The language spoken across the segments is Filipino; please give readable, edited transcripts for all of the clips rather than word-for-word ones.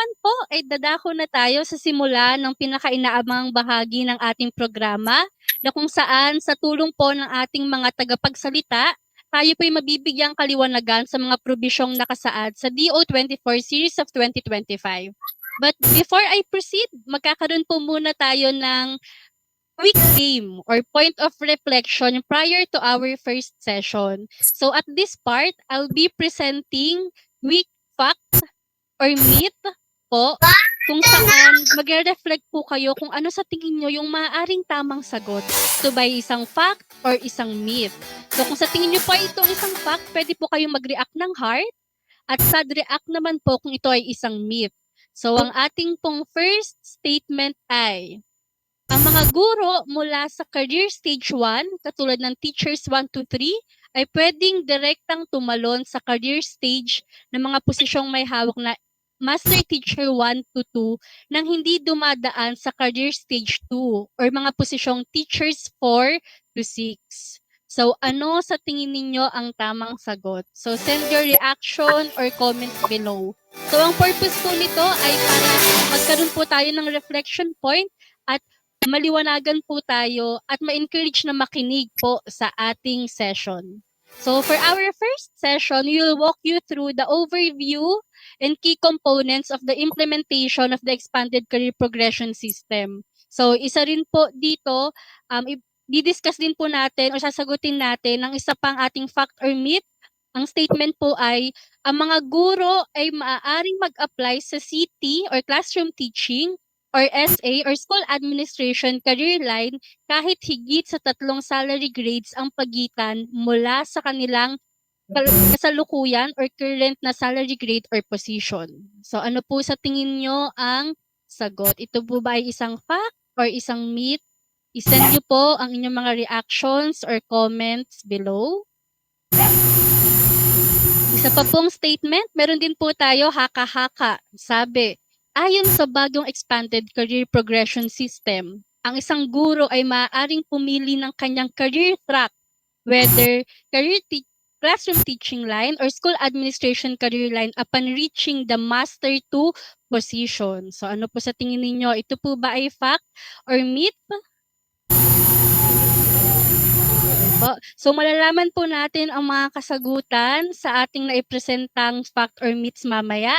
naman po ay dadako na tayo sa simula ng pinakainaabangang bahagi ng ating programa na kung saan sa tulong po ng ating mga tagapagsalita, tayo po'y mabibigyang kaliwanagan sa mga probisyong nakasaad sa DO24 Series of 2025. But before I proceed, magkakaroon po muna tayo ng quick game or point of reflection prior to our first session. So at this part, I'll be presenting quick fact or myth po kung saan magre-reflect po kayo kung ano sa tingin nyo yung maaaring tamang sagot. Ito ba ay isang fact or isang myth? So kung sa tingin nyo po ay itong isang fact, pwede po kayong mag-react ng heart at sad react naman po kung ito ay isang myth. So ang ating pong first statement ay ang mga guro mula sa career stage 1, katulad ng teachers 1 to 3, ay pwedeng direktang tumalon sa career stage ng mga posisyong may hawak na master teacher 1 to 2 nang hindi dumadaan sa career stage 2 or mga posisyong teachers 4 to 6. So, ano sa tingin ninyo ang tamang sagot? So, send your reaction or comments below. So, ang purpose po nito ay para magkaroon po tayo ng reflection point at maliwanagan po tayo at ma-encourage na makinig po sa ating session. So for our first session, we will walk you through the overview and key components of the implementation of the expanded career progression system. So isa rin po dito, di-discuss din po natin o sasagutin natin ang isa pang ating fact or myth. Ang statement po ay, ang mga guro ay maaaring mag-apply sa CT or classroom teaching or SA or School Administration career line kahit higit sa 3 salary grades ang pagitan mula sa kanilang kasalukuyan or current na salary grade or position. So ano po sa tingin nyo ang sagot? Ito po ba ay isang fact or isang myth? I-send nyo po ang inyong mga reactions or comments below. Isa pa pong statement, meron din po tayo haka-haka. Sabi, ayon sa bagong expanded career progression system, ang isang guro ay maaaring pumili ng kanyang career track, whether classroom teaching line or school administration career line upon reaching the Master 2 position. So ano po sa tingin ninyo? Ito po ba ay fact or myth? So malalaman po natin ang mga kasagutan sa ating naipresentang fact or myths mamaya.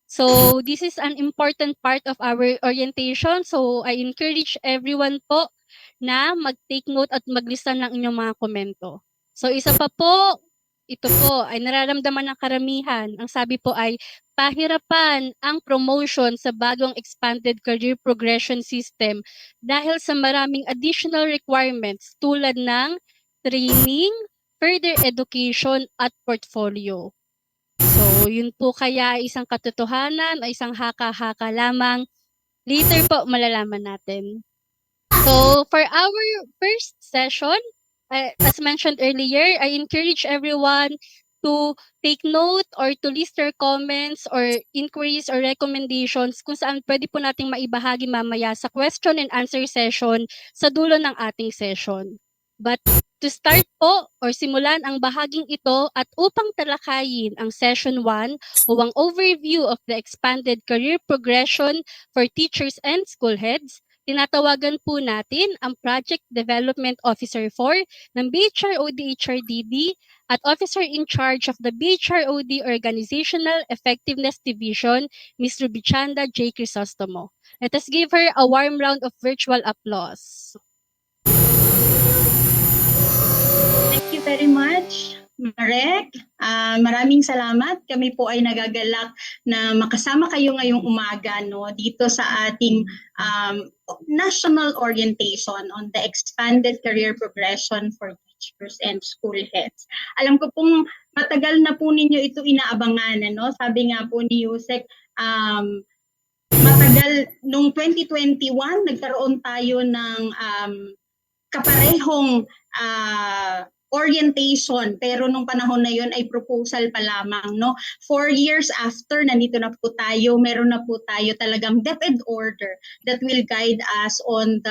So this is an important part of our orientation. So I encourage everyone po na mag-take note at maglista ng inyong mga komento. So isa pa po, ito po ay nararamdaman ng karamihan. Ang sabi po ay pahirapan ang promotion sa bagong expanded career progression system dahil sa maraming additional requirements tulad ng training, further education, at portfolio. So, yun po kaya isang katotohanan o isang haka-haka lamang. Later po, malalaman natin. So, for our first session, as mentioned earlier, I encourage everyone to take note or to list their comments or inquiries or recommendations kung saan pwede po nating maibahagi mamaya sa question and answer session sa dulo ng ating session. But to start po or simulan ang bahaging ito at upang talakayin ang session 1 o ang overview of the expanded career progression for teachers and school heads, tinatawagan po natin ang Project Development Officer 4 ng BHROD HRDD at Officer in Charge of the BHROD Organizational Effectiveness Division, Ms. Rubichanda J. Crisostomo. Let us give her a warm round of virtual applause. Thank you very much, Marek. Maraming salamat. Kami po ay nagagalak na makasama kayo ngayong umaga dito sa ating national orientation on the expanded career progression for teachers and school heads. Alam ko pong matagal na po ninyo ito inaabangan. Sabi nga po ni Yusek, matagal, noong 2021, nagkaroon tayo ng kaparehong orientation, pero nung panahon na yon ay proposal pa lamang. 4 years after, nandito na po tayo, meron na po tayo talagang DepEd order that will guide us on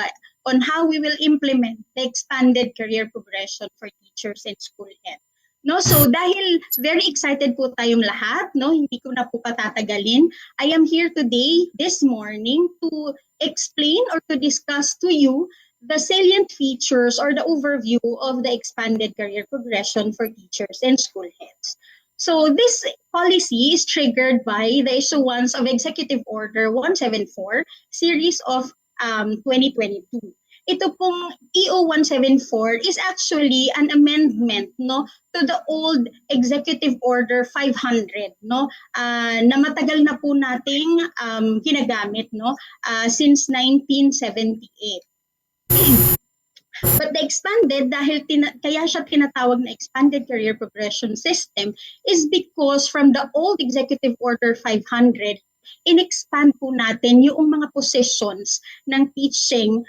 how we will implement the expanded career progression for teachers and school heads. No, so dahil very excited po tayong lahat, no, hindi ko na po patatagalin. I am here today, this morning, to explain or to discuss to you the salient features or the overview of the expanded career progression for teachers and school heads. So this policy is triggered by the issuance of Executive Order 174, series of 2022. Ito pong EO 174 is actually an amendment, no, to the old Executive Order 500, no, na matagal na po nating ginagamit, no, since 1978. But the expanded, dahil kaya siya tinatawag na expanded career progression system, is because from the old Executive Order 500, in-expand po natin yung mga positions ng teachers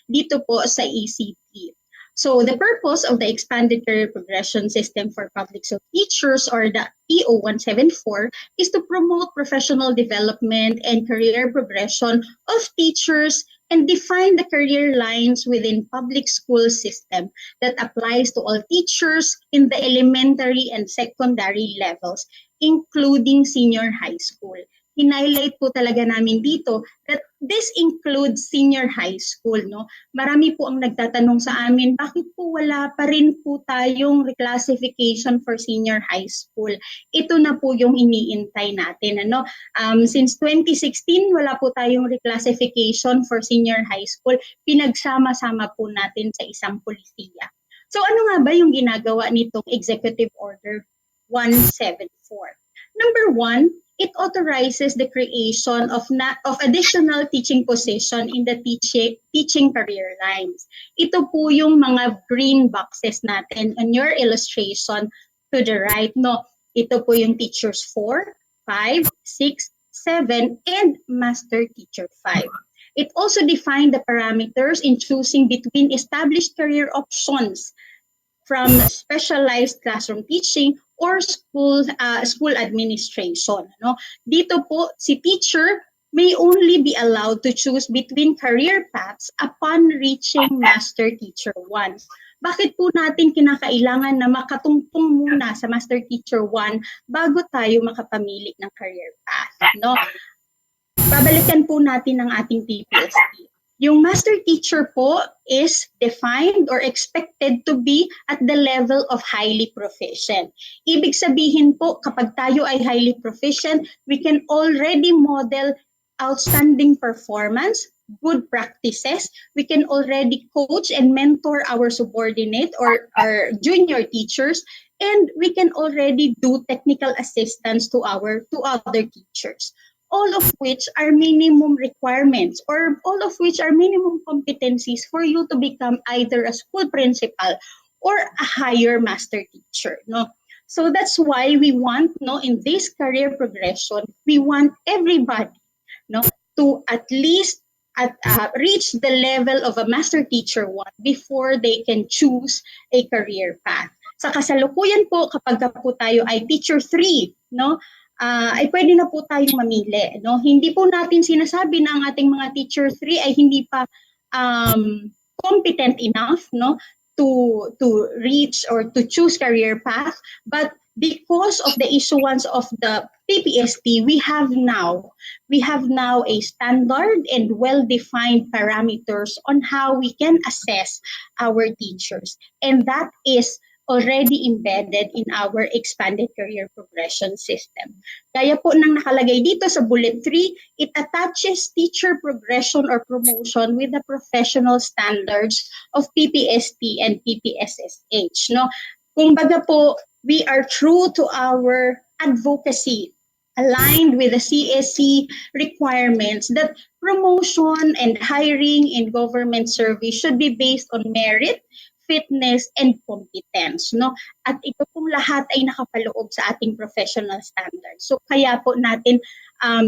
dito po sa ECP. So the purpose of the expanded career progression system for public school teachers, or the EO 174, is to promote professional development and career progression of teachers and define the career lines within public school system that applies to all teachers in the elementary and secondary levels, including senior high school. Hinighlight po talaga namin dito that this includes senior high school, no? Marami po ang nagtatanong sa amin, bakit po wala pa rin po tayong reclassification for senior high school? Ito na po yung iniintay natin, ano? Since 2016, wala po tayong reclassification for senior high school. Pinagsama-sama po natin sa isang polisiya. So ano nga ba yung ginagawa nitong Executive Order 174? Number one, it authorizes the creation of additional teaching position in the teaching career lines. Ito po yung mga green boxes natin on your illustration to the right, no? Ito po yung teachers 4, 5, 6, 7, and master teacher 5. It also defined the parameters in choosing between established career options from specialized classroom teaching or school administration. No? Dito po, si teacher may only be allowed to choose between career paths upon reaching Master Teacher 1. Bakit po natin kinakailangan na makatungtong muna sa Master Teacher 1 bago tayo makapamili ng career path? No? Babalikan po natin ang ating TPST. Yung master teacher po is defined or expected to be at the level of highly proficient. Ibig sabihin po, kapag tayo ay highly proficient, we can already model outstanding performance, good practices. We can already coach and mentor our subordinate or our junior teachers, and we can already do technical assistance to other teachers. All of which are minimum requirements, or all of which are minimum competencies for you to become either a school principal or a higher master teacher. No? So that's why we want, no, in this career progression, we want everybody, no, to at least reach the level of a master teacher 1 before they can choose a career path. Sa kasalukuyan po, kapag po tayo ay teacher 3, no, ay pwede na po tayong mamili. No? Hindi po natin sinasabi na ang ating mga teacher 3 ay hindi pa competent enough, no, to reach or to choose career path, but because of the issuance of the PPST, we have now a standard and well-defined parameters on how we can assess our teachers, and that is already embedded in our expanded career progression system. Kaya po nang nakalagay dito sa bullet 3, it attaches teacher progression or promotion with the professional standards of PPST and PPSSH. No? Kumbaga po, we are true to our advocacy, aligned with the CSC requirements that promotion and hiring in government service should be based on merit, fitness, and competence. No? At ito pong lahat ay nakapaloob sa ating professional standards. So kaya po natin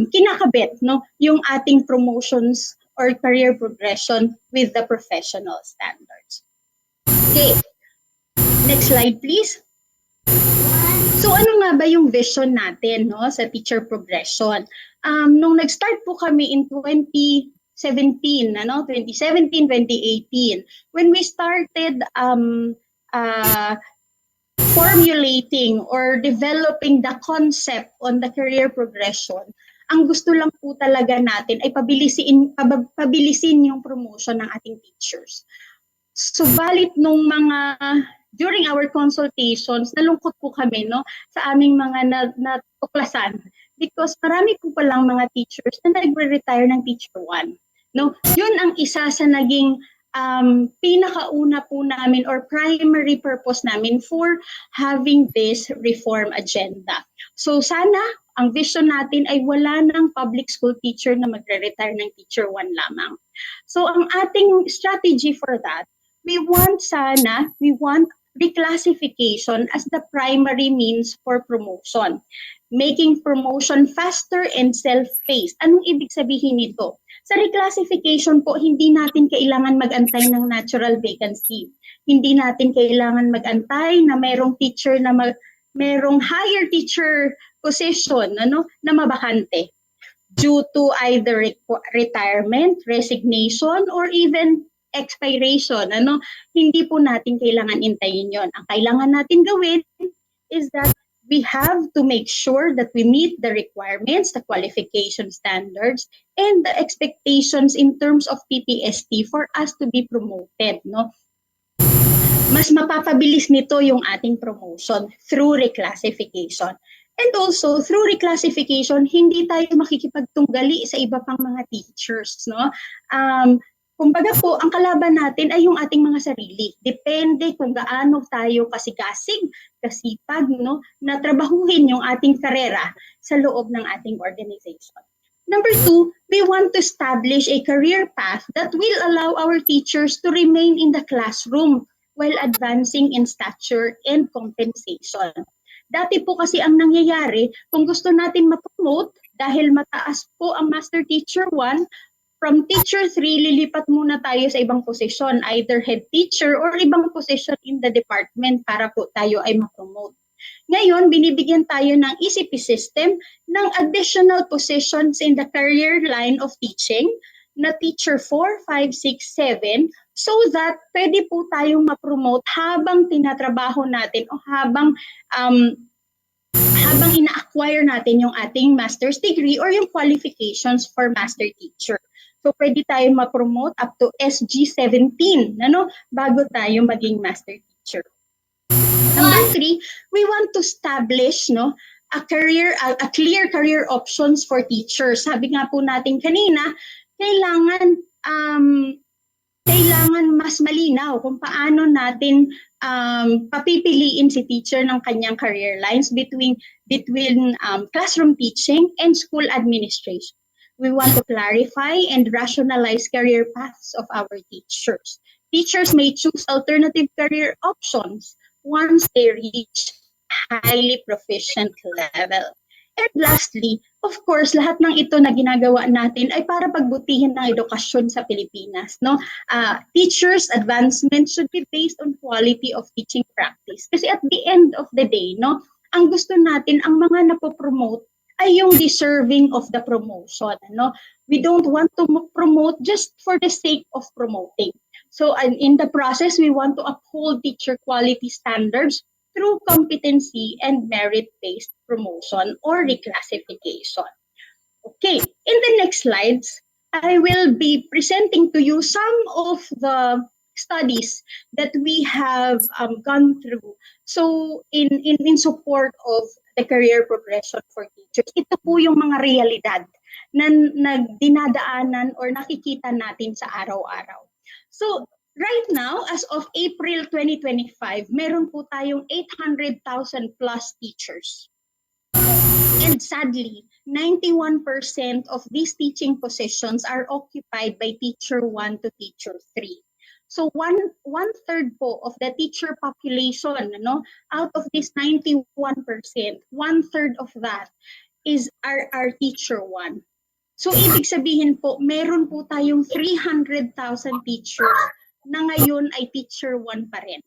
kinakabit, no, yung ating promotions or career progression with the professional standards. Okay, next slide please. So ano nga ba yung vision natin, no, sa teacher progression? Nung nag-start po kami in 2017, 2018, when we started formulating or developing the concept on the career progression, ang gusto lang po talaga natin ay pabilisin yung promotion ng ating teachers. Subalit nung during our consultations, nalungkot po kami sa aming mga natuklasan because marami po palang mga teachers na nagre-retire ng teacher 1. Yun ang isa sa naging pinakauna po namin or primary purpose namin for having this reform agenda. So sana ang vision natin ay wala ng public school teacher na magre-retire ng teacher 1 lamang. So ang ating strategy for that, we want reclassification as the primary means for promotion. Making promotion faster and self-paced. Anong ibig sabihin nito? Sa reclassification po, hindi natin kailangan mag-antay ng natural vacancy. Hindi natin kailangan mag-antay na mayroong teacher na mayroong higher teacher position na mabakante due to either retirement, resignation, or even expiration. Hindi po natin kailangan intayin yon. Ang kailangan natin gawin is that we have to make sure that we meet the requirements, the qualification standards, and the expectations in terms of PPST for us to be promoted. Mas mapapabilis nito yung ating promotion through reclassification. And also, through reclassification, hindi tayo makikipagtunggali sa iba pang mga teachers. Kumbaga po, ang kalaban natin ay yung ating mga sarili. Depende kung gaano tayo kasigasig, kasipag, na trabahuhin yung ating karera sa loob ng ating organization. Number 2, we want to establish a career path that will allow our teachers to remain in the classroom while advancing in stature and compensation. Dati po kasi ang nangyayari, kung gusto natin ma-promote, dahil mataas po ang Master Teacher 1, from Teacher 3, lilipat muna tayo sa ibang posisyon, either head teacher or ibang position in the department para po tayo ay ma-promote. Ngayon, binibigyan tayo ng ECP system ng additional positions in the career line of teaching na Teacher 4, 5, 6, 7 so that pwede po tayong ma-promote habang tinatrabaho natin o habang ina-acquire natin yung ating master's degree or yung qualifications for master teacher. So, pwede tayong ma-promote up to SG17, bago tayo maging master teacher. Number 3, we want to establish, a clear career options for teachers. Sabi nga po natin kanina, kailangan mas malinaw kung paano natin papipiliin si teacher ng kanyang career lines between classroom teaching and school administration. We want to clarify and rationalize career paths of our teachers. Teachers may choose alternative career options once they reach highly proficient level. And lastly, of course, lahat ng ito na ginagawa natin ay para pagbutihin ng edukasyon sa Pilipinas. Teachers' advancement should be based on quality of teaching practice. Kasi at the end of the day, ang gusto natin, ang mga napopromote ay yung deserving of the promotion. We don't want to promote just for the sake of promoting. So in the process, we want to uphold teacher quality standards through competency and merit-based promotion or reclassification. Okay, in the next slides, I will be presenting to you some of the studies that we have gone through. So in support of the career progression for teachers, ito po yung mga realidad na dinadaanan or nakikita natin sa araw-araw. So right now, as of April 2025, meron po tayong 800,000 plus teachers. And sadly, 91% of these teaching positions are occupied by teacher 1 to teacher 3. So one third po of the teacher population, out of this 91%, one third of that is our teacher 1. So ibig sabihin po, meron po tayong 300,000 teachers na ngayon ay teacher 1 pa rin.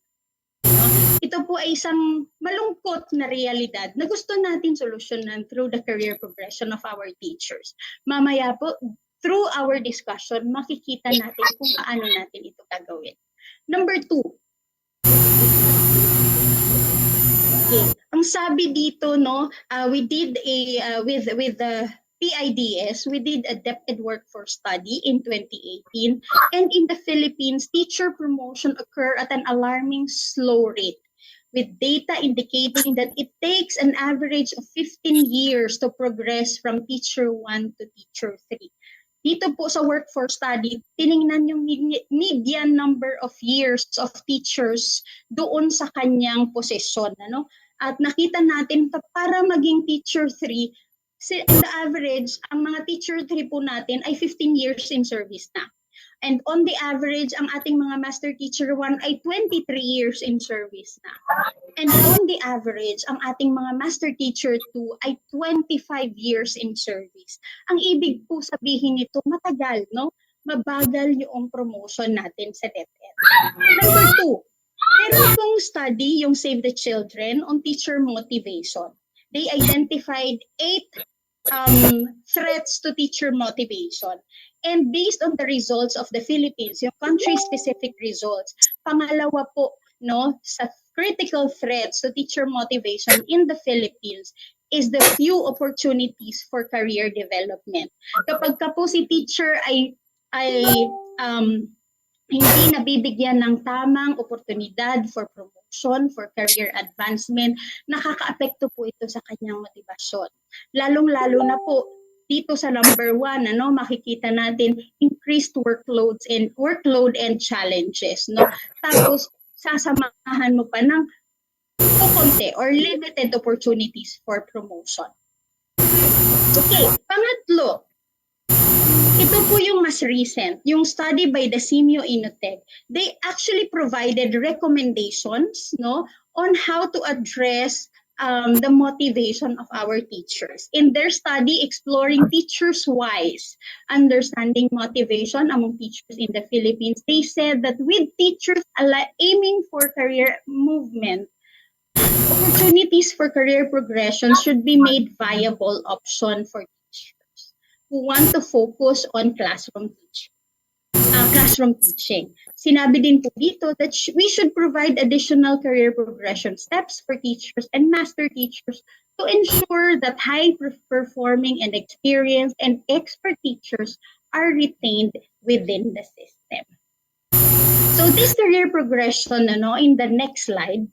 Ito po ay isang malungkot na realidad na gusto natin solusyonan through the career progression of our teachers. Mamaya po, through our discussion, makikita natin kung paano natin ito gagawin. Number 2, Okay. Ang sabi dito, no, we did with the PIDS, we did a depth workforce study in 2018, and in the Philippines, teacher promotion occur at an alarming slow rate, with data indicating that it takes an average of 15 years to progress from teacher 1 to teacher 3. Dito po sa workforce study, tiningnan yung median number of years of teachers doon sa kanyang posisyon. Ano? At nakita natin para maging teacher 3, in the average, ang mga teacher 3 po natin ay 15 years in service na. And on the average, ang ating mga master teacher 1 ay 23 years in service na. And on the average, ang ating mga master teacher 2 ay 25 years in service. Ang ibig po sabihin nito, matagal, no? Mabagal yung promotion natin sa DepEd. Number 2, meron pong study, yung Save the Children, on teacher motivation. They identified 8 threats to teacher motivation. And based on the results of the Philippines, yung country-specific results, pangalawa po, no, sa critical threats to teacher motivation in the Philippines is the few opportunities for career development. Kapag ka po si teacher ay hindi nabibigyan ng tamang oportunidad for promotion, for career advancement, nakakaapekto po ito sa kanyang motibasyon. Lalong-lalo na po dito sa number 1, ano, makikita natin increased workload and challenges, no? Tapos sasamahan mo pa ng kukunti or limited opportunities for promotion. Okay, pangatlo, ito po yung mas recent, yung study by the Simio Inotech. They actually provided recommendations, no, on how to address the motivation of our teachers. In their study, Exploring Teachers' Whys, Understanding Motivation Among Teachers in the Philippines, they said that with teachers aiming for career movement, opportunities for career progression should be made viable option for teachers who want to focus on classroom teaching. Sinabi din po dito that we should provide additional career progression steps for teachers and master teachers to ensure that high-performing and experienced and expert teachers are retained within the system. So this career progression, in the next slide,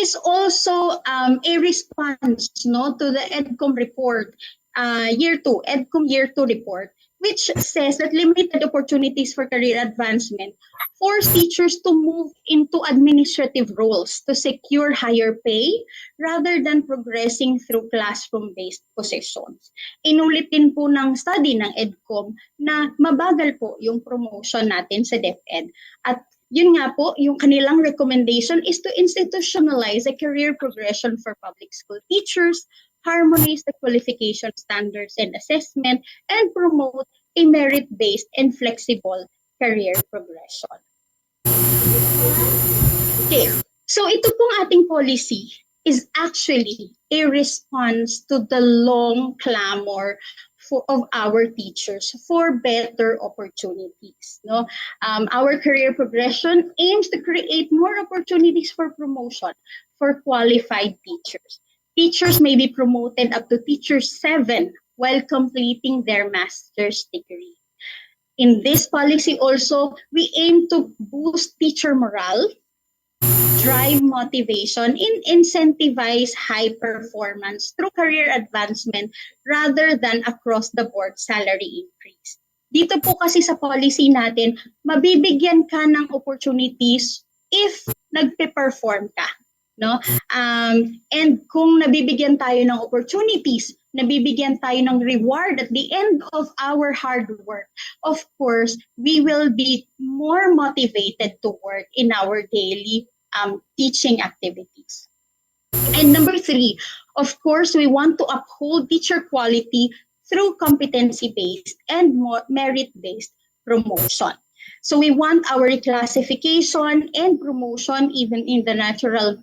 is also a response, to the EDCOM report, EDCOM Year 2 report, which says that limited opportunities for career advancement force teachers to move into administrative roles to secure higher pay rather than progressing through classroom-based positions. Inulitin po ng study ng EDCOM na mabagal po yung promotion natin sa DepEd. At yun nga po, yung kanilang recommendation is to institutionalize a career progression for public school teachers, harmonize the qualification standards and assessment, and promote a merit-based and flexible career progression. Okay, so ito pong ating policy is actually a response to the long clamor of our teachers for better opportunities. Our career progression aims to create more opportunities for promotion for qualified teachers. Teachers may be promoted up to teacher 7 while completing their master's degree. In this policy also, we aim to boost teacher morale, drive motivation, and incentivize high performance through career advancement rather than across-the-board salary increase. Dito po kasi sa policy natin, mabibigyan ka ng opportunities if nagpe-perform ka. And kung nabibigyan tayo ng opportunities, nabibigyan tayo ng reward at the end of our hard work, of course, we will be more motivated to work in our daily teaching activities. And number 3, of course, we want to uphold teacher quality through competency-based and merit-based promotion. So we want our reclassification and promotion, even in the natural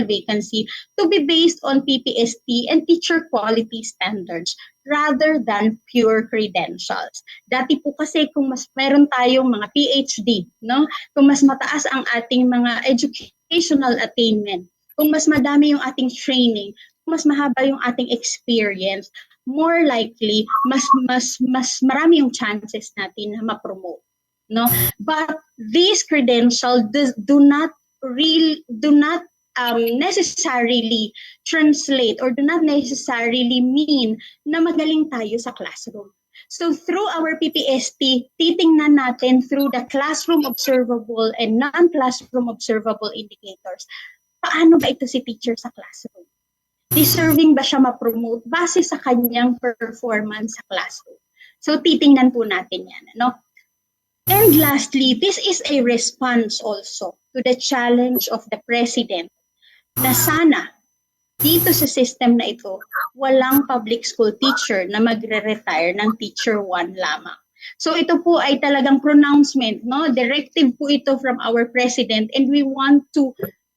vacancy, to be based on PPST and teacher quality standards rather than pure credentials. Dati po kasi kung mas meron tayong mga PhD, no? Kung mas mataas ang ating mga educational attainment, kung mas madami yung ating training, kung mas mahaba yung ating experience, more likely mas marami yung chances natin na ma-promote, no? But these credentials do not necessarily translate or do not necessarily mean na magaling tayo sa classroom. So through our PPST, titingnan natin through the classroom observable and non-classroom observable indicators. Paano ba ito si teacher sa classroom? Deserving ba siya ma-promote base sa kanyang performance sa classroom? So titingnan po natin yan, no? And lastly, this is a response also to the challenge of the President na sana dito sa system na ito, walang public school teacher na magre-retire ng Teacher 1 lamang. So ito po ay talagang pronouncement, no? Directive po ito from our President, and we want to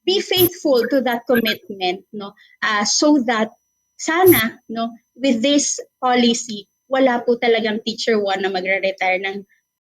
be faithful to that commitment, no? So that sana, no, with this policy, wala po talagang Teacher 1 na magre-retire ng